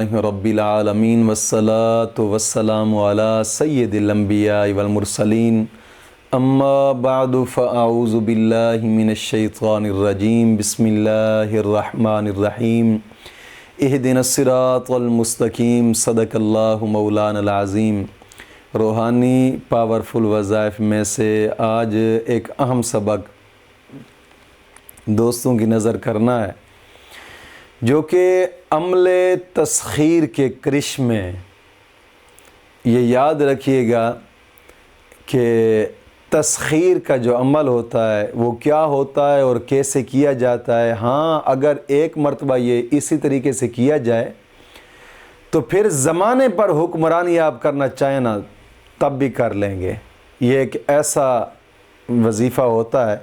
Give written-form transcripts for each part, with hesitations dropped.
رب العالمین والصلاة والسلام علی سید الانبیاء والمرسلین اما بعد فاعوذ باللہ من الشیطان الرجیم بسم اللہ الرحمن الرحیم اہدنا الصراط المستقیم صدق اللہ مولانا العظیم۔ روحانی پاورفل وظائف میں سے آج ایک اہم سبق دوستوں کی نظر کرنا ہے، جو کہ عمل تسخیر کے کرش میں یہ یاد رکھیے گا کہ تسخیر کا جو عمل ہوتا ہے وہ کیا ہوتا ہے اور کیسے کیا جاتا ہے۔ ہاں، اگر ایک مرتبہ یہ اسی طریقے سے کیا جائے تو پھر زمانے پر حکمرانی آپ کرنا چاہیں نا تب بھی کر لیں گے۔ یہ ایک ایسا وظیفہ ہوتا ہے۔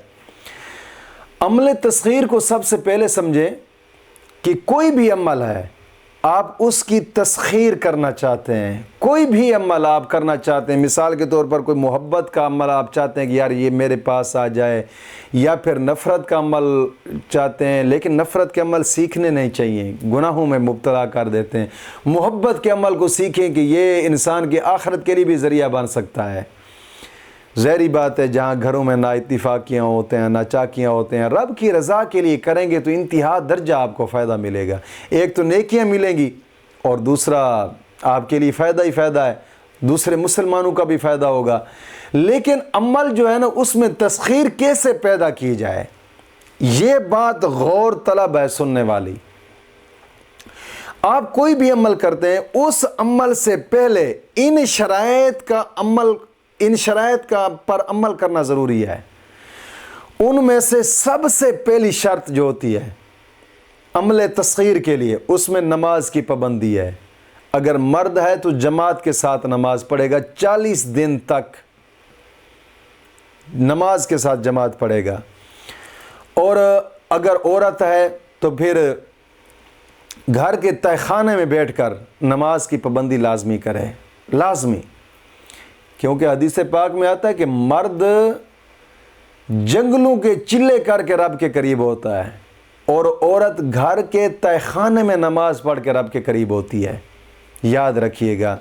عمل تسخیر کو سب سے پہلے سمجھیں کہ کوئی بھی عمل ہے، آپ اس کی تسخیر کرنا چاہتے ہیں، کوئی بھی عمل آپ کرنا چاہتے ہیں، مثال کے طور پر کوئی محبت کا عمل آپ چاہتے ہیں کہ یار یہ میرے پاس آ جائے، یا پھر نفرت کا عمل چاہتے ہیں لیکن نفرت کے عمل سیکھنے نہیں چاہیے، گناہوں میں مبتلا کر دیتے ہیں۔ محبت کے عمل کو سیکھیں کہ یہ انسان کی آخرت کے لیے بھی ذریعہ بن سکتا ہے۔ ظاہری بات ہے جہاں گھروں میں نا اتفاقیاں ہوتے ہیں، نا چاکیاں ہوتے ہیں، رب کی رضا کے لیے کریں گے تو انتہا درجہ آپ کو فائدہ ملے گا۔ ایک تو نیکیاں ملیں گی اور دوسرا آپ کے لیے فائدہ ہی فائدہ ہے، دوسرے مسلمانوں کا بھی فائدہ ہوگا۔ لیکن عمل جو ہے نا اس میں تسخیر کیسے پیدا کی جائے، یہ بات غور طلب ہے سننے والی۔ آپ کوئی بھی عمل کرتے ہیں، اس عمل سے پہلے ان شرائط پر عمل کرنا ضروری ہے۔ ان میں سے سب سے پہلی شرط جو ہوتی ہے عمل تسخیر کے لیے، اس میں نماز کی پابندی ہے۔ اگر مرد ہے تو جماعت کے ساتھ نماز پڑھے گا، 40 دن تک نماز کے ساتھ جماعت پڑھے گا۔ اور اگر عورت ہے تو پھر گھر کے تہہ خانے میں بیٹھ کر نماز کی پابندی لازمی کرے، لازمی، کیونکہ حدیث پاک میں آتا ہے کہ مرد جنگلوں کے چلے کر کے رب کے قریب ہوتا ہے اور عورت گھر کے تہہ خانے میں نماز پڑھ کے رب کے قریب ہوتی ہے۔ یاد رکھیے گا،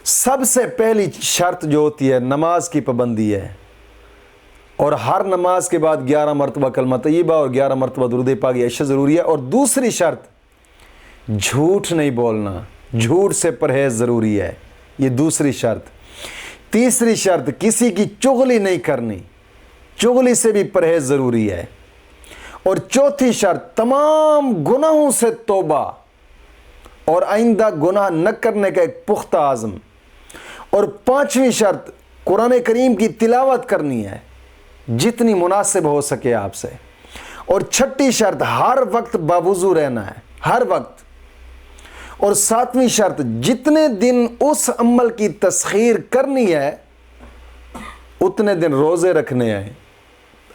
سب سے پہلی شرط جو ہوتی ہے نماز کی پابندی ہے، اور ہر نماز کے بعد 11 مرتبہ کلمہ طیبہ اور 11 مرتبہ درود پاک یہ اشیاء ضروری ہے۔ اور دوسری شرط جھوٹ نہیں بولنا، جھوٹ سے پرہیز ضروری ہے، یہ دوسری شرط۔ تیسری شرط کسی کی چغلی نہیں کرنی، چغلی سے بھی پرہیز ضروری ہے۔ اور چوتھی شرط تمام گناہوں سے توبہ اور آئندہ گناہ نہ کرنے کا ایک پختہ عزم۔ اور پانچویں شرط قرآن کریم کی تلاوت کرنی ہے جتنی مناسب ہو سکے آپ سے۔ اور چھٹی شرط ہر وقت باوضو رہنا ہے، ہر وقت۔ اور ساتویں شرط جتنے دن اس عمل کی تسخیر کرنی ہے اتنے دن روزے رکھنے ہیں۔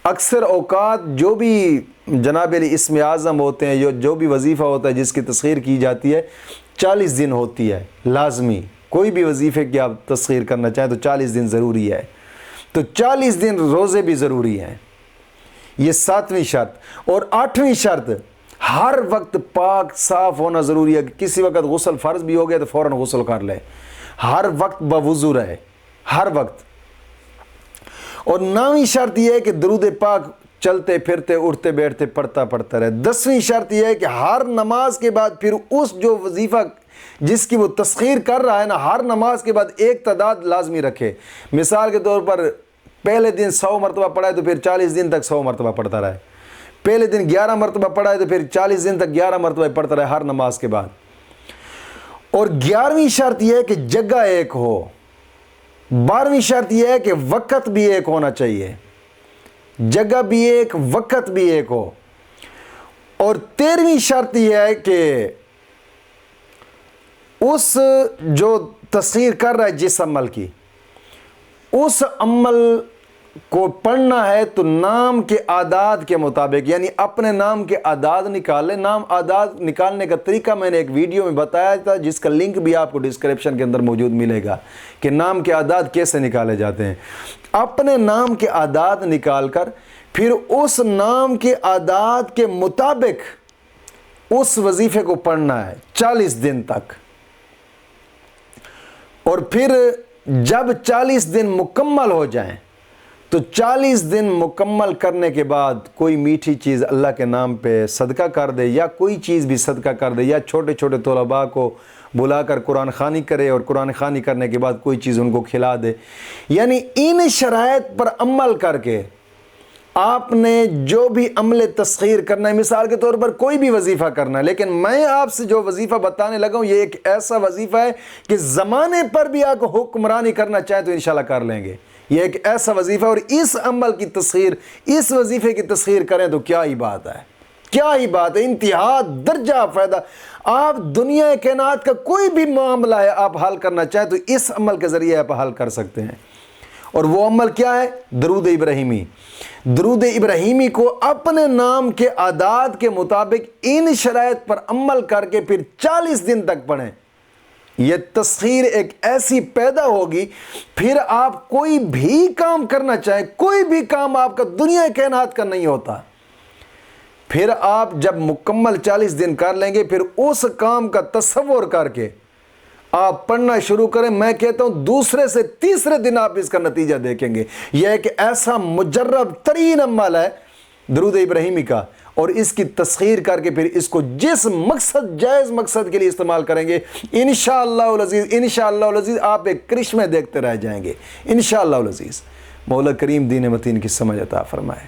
اکثر اوقات جو بھی جناب علی اسم اعظم ہوتے ہیں، جو بھی وظیفہ ہوتا ہے جس کی تسخیر کی جاتی ہے 40 دن ہوتی ہے لازمی۔ کوئی بھی وظیفے کی آپ تسخیر کرنا چاہیں تو 40 دن ضروری ہے، تو 40 دن روزے بھی ضروری ہیں۔ یہ ساتویں شرط۔ اور آٹھویں شرط ہر وقت پاک صاف ہونا ضروری ہے۔ کسی وقت غسل فرض بھی ہو گیا تو فوراً غسل کر لے، ہر وقت باوضو رہے، ہر وقت۔ اور 9ویں شرط یہ ہے کہ درود پاک چلتے پھرتے اٹھتے بیٹھتے پڑھتا رہے۔ 10ویں شرط یہ ہے کہ ہر نماز کے بعد پھر اس جو وظیفہ جس کی وہ تسخیر کر رہا ہے نا، ہر نماز کے بعد ایک تعداد لازمی رکھے۔ مثال کے طور پر پہلے دن 100 مرتبہ پڑھا ہے تو پھر 40 دن تک 100 مرتبہ پڑھتا رہے۔ پہلے دن 11 مرتبہ پڑھا ہے تو پھر 40 دن تک 11 مرتبہ پڑھتا رہے ہر نماز کے بعد۔ اور 11ویں شرط یہ ہے کہ جگہ ایک ہو۔ 12ویں شرط یہ ہے کہ وقت بھی ایک ہونا چاہیے، جگہ بھی ایک، وقت بھی ایک ہو۔ اور 13ویں شرط یہ ہے کہ اس جو تسخیر کر رہا ہے جس عمل کی، اس عمل کو پڑھنا ہے تو نام کے اعداد کے مطابق، یعنی اپنے نام کے اعداد نکالے۔ نام اعداد نکالنے کا طریقہ میں نے ایک ویڈیو میں بتایا تھا جس کا لنک بھی آپ کو ڈسکرپشن کے اندر موجود ملے گا کہ نام کے اعداد کیسے نکالے جاتے ہیں۔ اپنے نام کے اعداد نکال کر پھر اس نام کے اعداد کے مطابق اس وظیفے کو پڑھنا ہے 40 دن تک، اور پھر جب 40 دن مکمل ہو جائیں تو 40 دن مکمل کرنے کے بعد کوئی میٹھی چیز اللہ کے نام پہ صدقہ کر دے، یا کوئی چیز بھی صدقہ کر دے، یا چھوٹے چھوٹے طلباء کو بلا کر قرآن خوانی کرے، اور قرآن خوانی کرنے کے بعد کوئی چیز ان کو کھلا دے۔ یعنی ان شرائط پر عمل کر کے آپ نے جو بھی عمل تسخیر کرنا ہے، مثال کے طور پر کوئی بھی وظیفہ کرنا ہے، لیکن میں آپ سے جو وظیفہ بتانے لگا ہوں یہ ایک ایسا وظیفہ ہے کہ زمانے پر بھی آپ حکمرانی کرنا چاہیں تو انشاءاللہ کر لیں گے۔ یہ ایک ایسا وظیفہ ہے، اور اس عمل کی تسخیر، اس وظیفے کی تسخیر کریں تو کیا ہی بات ہے، کیا ہی بات ہے، انتہا درجہ فائدہ۔ آپ دنیا کائنات کا کوئی بھی معاملہ ہے آپ حل کرنا چاہیں تو اس عمل کے ذریعے آپ حل کر سکتے ہیں۔ اور وہ عمل کیا ہے؟ درود ابراہیمی۔ درود ابراہیمی کو اپنے نام کے اعداد کے مطابق ان شرائط پر عمل کر کے پھر 40 دن تک پڑھیں۔ یہ تسخیر ایک ایسی پیدا ہوگی، پھر آپ کوئی بھی کام کرنا چاہیں، کوئی بھی کام آپ کا دنیا کائنات کا نہیں ہوتا۔ پھر آپ جب مکمل 40 دن کر لیں گے، پھر اس کام کا تصور کر کے آپ پڑھنا شروع کریں۔ میں کہتا ہوں دوسرے سے تیسرے دن آپ اس کا نتیجہ دیکھیں گے۔ یہ ایک ایسا مجرب ترین عمل ہے درود ابراہیمی کا، اور اس کی تسخیر کر کے پھر اس کو جس مقصد، جائز مقصد کے لیے استعمال کریں گے، انشاءاللہ العزیز، انشاءاللہ العزیز آپ ایک کرشمے دیکھتے رہ جائیں گے، انشاءاللہ العزیز۔ مولا کریم دین متین کی سمجھ عطا فرمائے۔